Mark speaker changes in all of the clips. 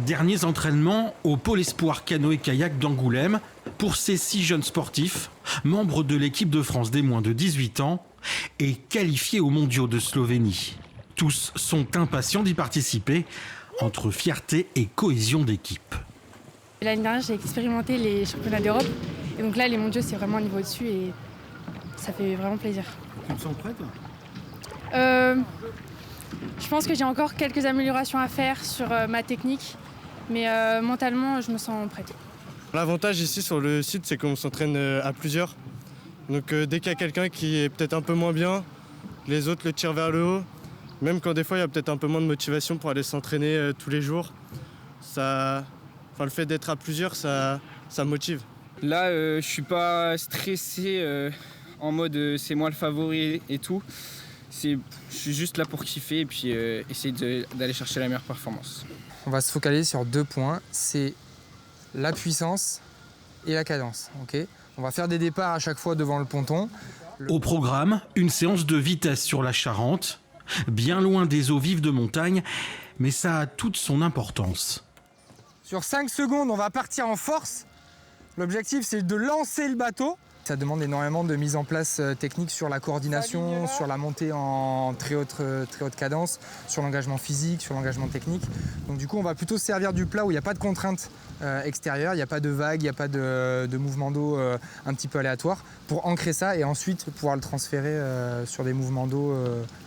Speaker 1: Derniers entraînements au pôle espoir canoë-kayak d'Angoulême pour ces 6 jeunes sportifs, membres de l'équipe de France des moins de 18 ans et qualifiés aux mondiaux de Slovénie. Tous sont impatients d'y participer, entre fierté et cohésion d'équipe.
Speaker 2: L'année dernière, j'ai expérimenté les championnats d'Europe. Et donc là, les mondiaux, c'est vraiment un niveau au-dessus et ça fait vraiment plaisir.
Speaker 3: Tu te sens prête ?
Speaker 2: Je pense que j'ai encore quelques améliorations à faire sur ma technique. Mais mentalement, je me sens prête.
Speaker 4: L'avantage ici sur le site, c'est qu'on s'entraîne à plusieurs. Donc dès qu'il y a quelqu'un qui est peut-être un peu moins bien, les autres le tirent vers le haut. Même quand des fois il y a peut-être un peu moins de motivation pour aller s'entraîner tous les jours, le fait d'être à plusieurs, ça motive.
Speaker 5: Là, je suis pas stressé en mode c'est moi le favori et tout. Je suis juste là pour kiffer et puis essayer d'aller chercher la meilleure performance.
Speaker 6: On va se focaliser sur 2 points, c'est la puissance et la cadence. Okay, on va faire des départs à chaque fois devant le ponton.
Speaker 1: Au programme, une séance de vitesse sur la Charente, bien loin des eaux vives de montagne, mais ça a toute son importance.
Speaker 6: Sur 5 secondes, on va partir en force. L'objectif, c'est de lancer le bateau. Ça demande énormément de mise en place technique sur la coordination, sur la montée en très haute cadence, sur l'engagement physique, sur l'engagement technique. Donc du coup, on va plutôt se servir du plat où il n'y a pas de contraintes extérieures, il n'y a pas de vagues, il n'y a pas de mouvements d'eau un petit peu aléatoires, pour ancrer ça et ensuite pouvoir le transférer sur des mouvements d'eau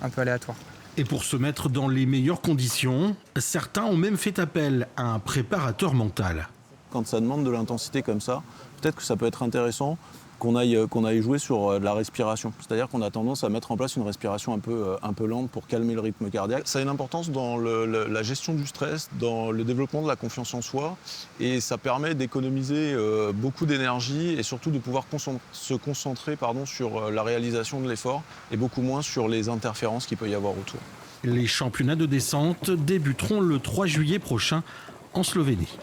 Speaker 6: un peu aléatoires.
Speaker 1: Et pour se mettre dans les meilleures conditions, certains ont même fait appel à un préparateur mental.
Speaker 7: Quand ça demande de l'intensité comme ça, peut-être que ça peut être intéressant qu'on aille jouer sur la respiration. C'est-à-dire qu'on a tendance à mettre en place une respiration un peu lente pour calmer le rythme cardiaque. Ça a une importance dans la gestion du stress, dans le développement de la confiance en soi, et ça permet d'économiser beaucoup d'énergie et surtout de pouvoir se concentrer sur la réalisation de l'effort et beaucoup moins sur les interférences qu'il peut y avoir autour.
Speaker 1: Les championnats de descente débuteront le 3 juillet prochain en Slovénie.